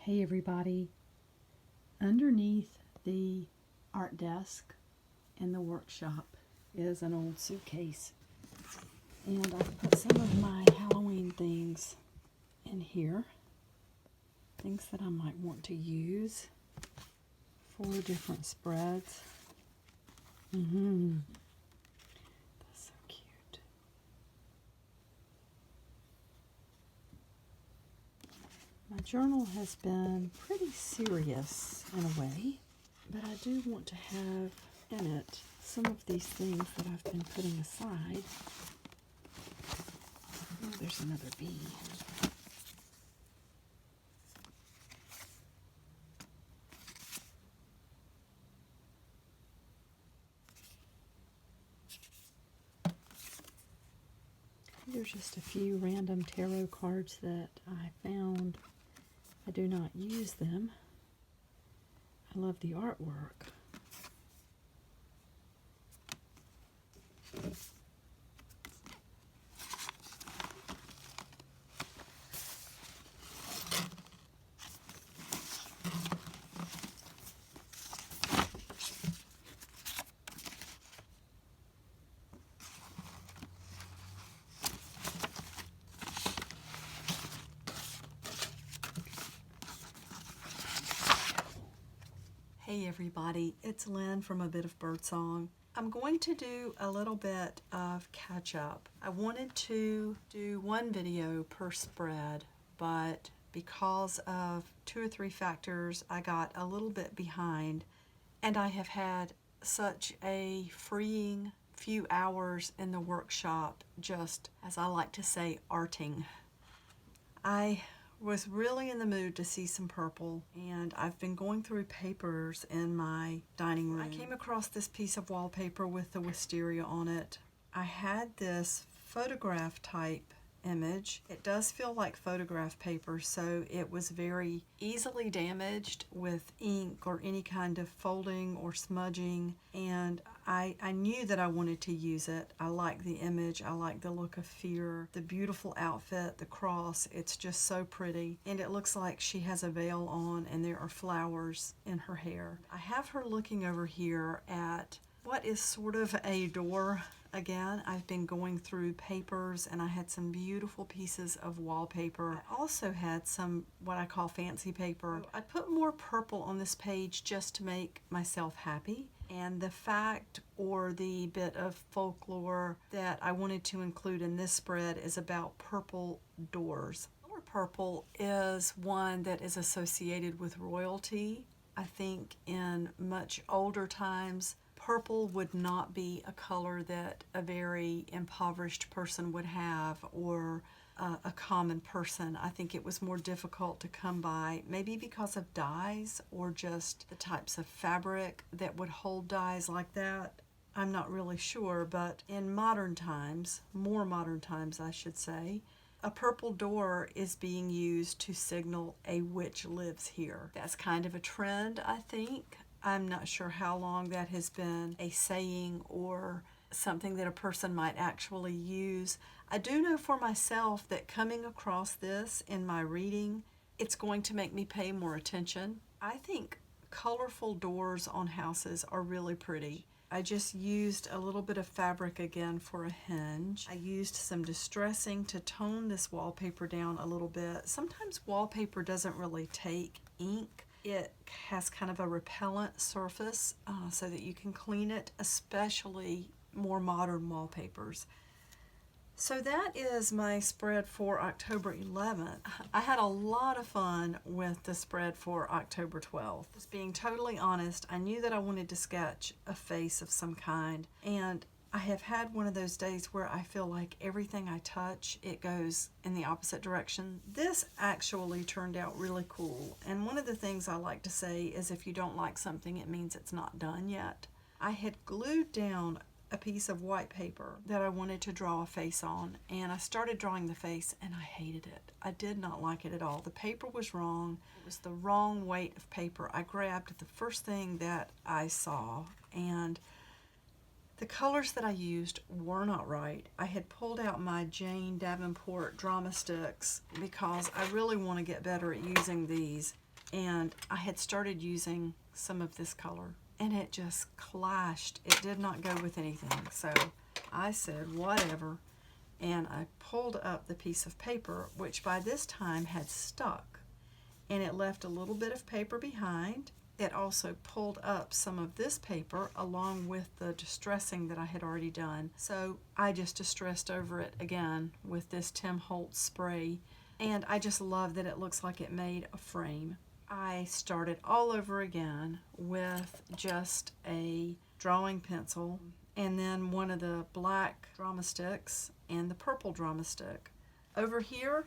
Hey everybody, underneath the art desk in the workshop is an old suitcase, and I've put some of my Halloween things in here, things that I might want to use for different spreads. That's so cute. My journal has been pretty serious in a way, but I do want to have in it some of these things that I've been putting aside. Oh, there's another bee. There's just a few random tarot cards that I found. I do not use them. I love the artwork. Hey everybody, it's Lynn from A Bit of Birdsong. I'm going to do a little bit of catch up. I wanted to do one video per spread, but because of 2 or 3 factors, I got a little bit behind, and I have had such a freeing few hours in the workshop, just, as I like to say, arting. I was really in the mood to see some purple, and I've been going through papers in my dining room. I came across this piece of wallpaper with the wisteria on it. I had this photograph type image. It does feel like photograph paper, so it was very easily damaged with ink or any kind of folding or smudging, and I knew that I wanted to use it. I like the image, I like the look of fear, the beautiful outfit, the cross, it's just so pretty, and it looks like she has a veil on and there are flowers in her hair. I have her looking over here at what is sort of a door. Again, I've been going through papers, and I had some beautiful pieces of wallpaper. I also had some what I call fancy paper. I put more purple on this page just to make myself happy. And the fact or the bit of folklore that I wanted to include in this spread is about purple doors. Color purple is one that is associated with royalty. I think in much older times, purple would not be a color that a very impoverished person would have, or a common person. I think it was more difficult to come by, maybe because of dyes or just the types of fabric that would hold dyes like that. I'm not really sure, but in modern times, more modern times I should say, a purple door is being used to signal a witch lives here. That's kind of a trend, I think. I'm not sure how long that has been a saying or something that a person might actually use. I do know for myself that coming across this in my reading, it's going to make me pay more attention. I think colorful doors on houses are really pretty. I just used a little bit of fabric again for a hinge. I used some distressing to tone this wallpaper down a little bit. Sometimes wallpaper doesn't really take ink. It has kind of a repellent surface so that you can clean it, especially more modern wallpapers. So that is my spread for October 11th. I had a lot of fun with the spread for October 12th. Just being totally honest, I knew that I wanted to sketch a face of some kind, and I have had one of those days where I feel like everything I touch, it goes in the opposite direction. This actually turned out really cool, and one of the things I like to say is if you don't like something, it means it's not done yet. I had glued down a piece of white paper that I wanted to draw a face on, and I started drawing the face, and I hated it. I did not like it at all. The paper was wrong. It was the wrong weight of paper. I grabbed the first thing that I saw, and the colors that I used were not right. I had pulled out my Jane Davenport drama sticks because I really want to get better at using these. and I had started using some of this color, and it just clashed. It did not go with anything. So I said, whatever, and I pulled up the piece of paper, which by this time had stuck, and it left a little bit of paper behind. It also pulled up some of this paper along with the distressing that I had already done. So I just distressed over it again with this Tim Holtz spray, and I just love that it looks like it made a frame. I started all over again with just a drawing pencil and then one of the black drama sticks and the purple drama stick. Over here,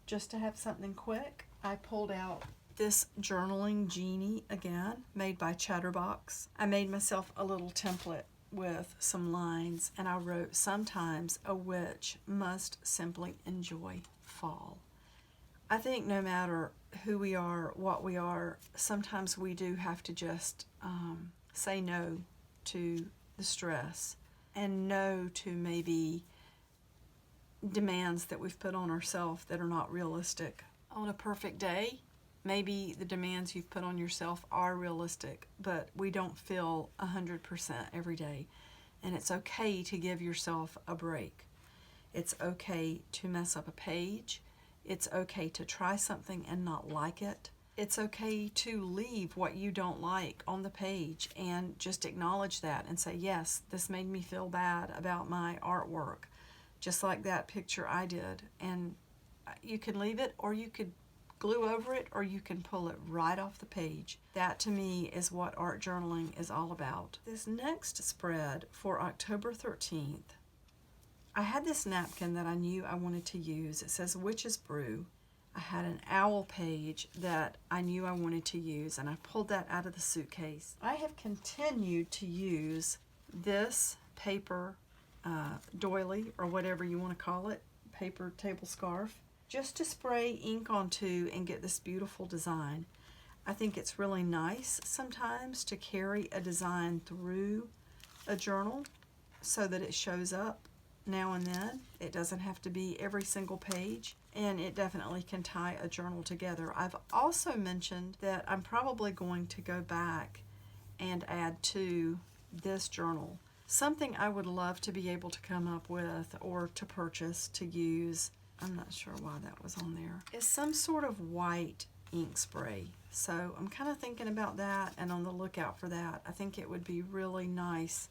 just to have something quick, I pulled out this journaling genie again, made by Chatterbox. I made myself a little template with some lines, and I wrote, "Sometimes a witch must simply enjoy fall." I think no matter who we are, what we are, sometimes we do have to just say no to the stress and no to maybe demands that we've put on ourselves that are not realistic. On a perfect day, maybe the demands you've put on yourself are realistic, but we don't feel 100% every day. And it's okay to give yourself a break. It's okay to mess up a page. It's okay to try something and not like it. It's okay to leave what you don't like on the page and just acknowledge that and say, yes, this made me feel bad about my artwork, just like that picture I did. And you can leave it, or you could glue over it, or you can pull it right off the page. That to me is what art journaling is all about. This next spread for October 13th, I had this napkin that I knew I wanted to use. It says Witch's Brew. I had an owl page that I knew I wanted to use, and I pulled that out of the suitcase. I have continued to use this paper doily, or whatever you want to call it, paper table scarf, just to spray ink onto and get this beautiful design. I think it's really nice sometimes to carry a design through a journal so that it shows up now and then. It doesn't have to be every single page, and it definitely can tie a journal together. I've also mentioned that I'm probably going to go back and add to this journal something I would love to be able to come up with or to purchase to use. I'm not sure why that was on there. It's some sort of white ink spray. So I'm kind of thinking about that and on the lookout for that. I think it would be really nice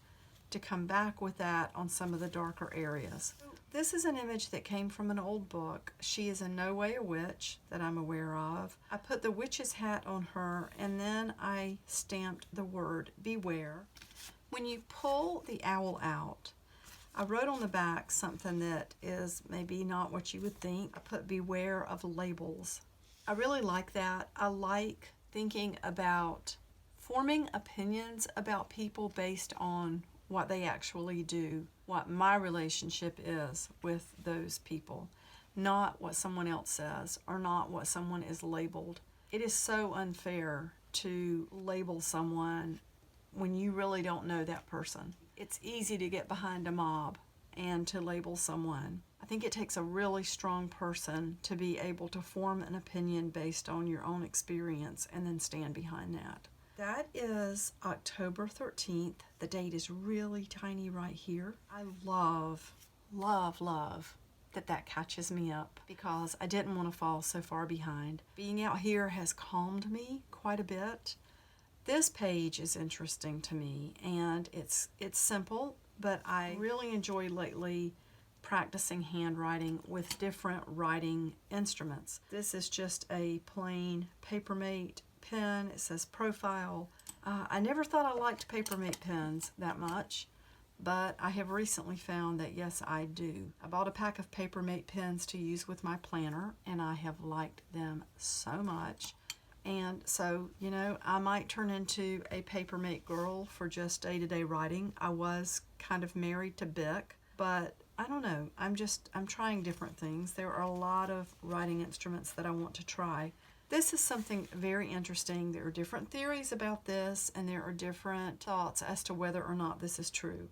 to come back with that on some of the darker areas. This is an image that came from an old book. She is in no way a witch that I'm aware of. I put the witch's hat on her, and then I stamped the word beware. When you pull the owl out, I wrote on the back something that is maybe not what you would think. I put beware of labels. I really like that. I like thinking about forming opinions about people based on what they actually do, what my relationship is with those people, not what someone else says or not what someone is labeled. It is so unfair to label someone when you really don't know that person. It's easy to get behind a mob and to label someone. I think it takes a really strong person to be able to form an opinion based on your own experience and then stand behind that. That is October 13th. The date is really tiny right here. I love, love, love that catches me up because I didn't want to fall so far behind. Being out here has calmed me quite a bit. This page is interesting to me, and it's simple, but I really enjoy lately practicing handwriting with different writing instruments. This is just a plain Papermate pen. It says Profile. I never thought I liked Papermate pens that much, but I have recently found that yes, I do. I bought a pack of Papermate pens to use with my planner, and I have liked them so much. And so, you know, I might turn into a Papermate girl for just day-to-day writing. I was kind of married to Bic, but I don't know. I'm trying different things. There are a lot of writing instruments that I want to try. This is something very interesting. There are different theories about this, and there are different thoughts as to whether or not this is true.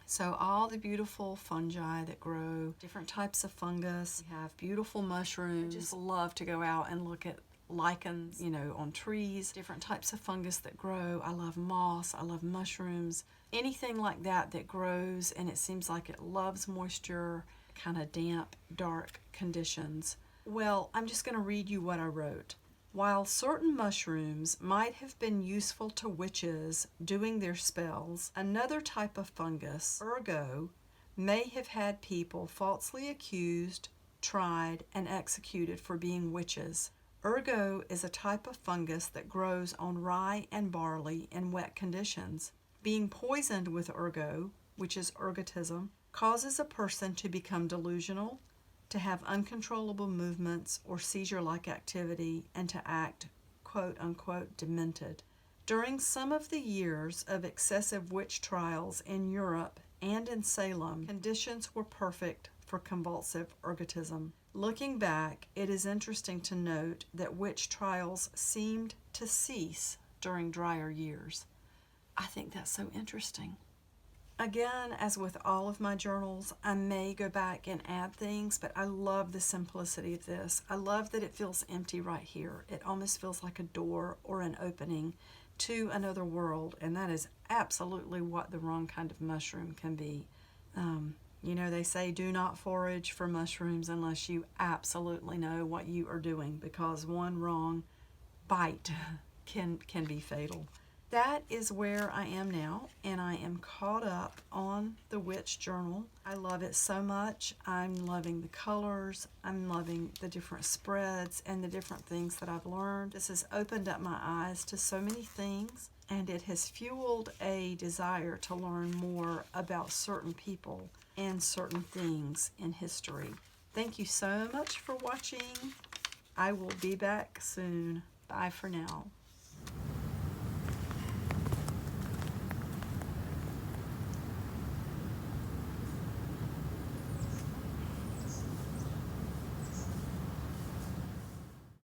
So all the beautiful fungi that grow, different types of fungus, we have beautiful mushrooms. I just love to go out and look at lichens, you know, on trees, different types of fungus that grow. I love moss, I love mushrooms, anything like that that grows and it seems like it loves moisture, kind of damp, dark conditions. Well, I'm just going to read you what I wrote. While certain mushrooms might have been useful to witches doing their spells, another type of fungus, ergo, may have had people falsely accused, tried, and executed for being witches. Ergo is a type of fungus that grows on rye and barley in wet conditions. Being poisoned with ergo, which is ergotism, causes a person to become delusional, to have uncontrollable movements or seizure-like activity, and to act, quote-unquote, demented. During some of the years of excessive witch trials in Europe and in Salem, conditions were perfect for convulsive ergotism. Looking back, it is interesting to note that witch trials seemed to cease during drier years. I think that's so interesting. Again, as with all of my journals, I may go back and add things, but I love the simplicity of this. I love that it feels empty right here. It almost feels like a door or an opening to another world, and that is absolutely what the wrong kind of mushroom can be. You know, they say do not forage for mushrooms unless you absolutely know what you are doing, because one wrong bite can be fatal. That is where I am now, and I am caught up on the Witch Journal. I love it so much. I'm loving the colors. I'm loving the different spreads and the different things that I've learned. This has opened up my eyes to so many things, and it has fueled a desire to learn more about certain people and certain things in history. Thank you so much for watching. I will be back soon. Bye for now.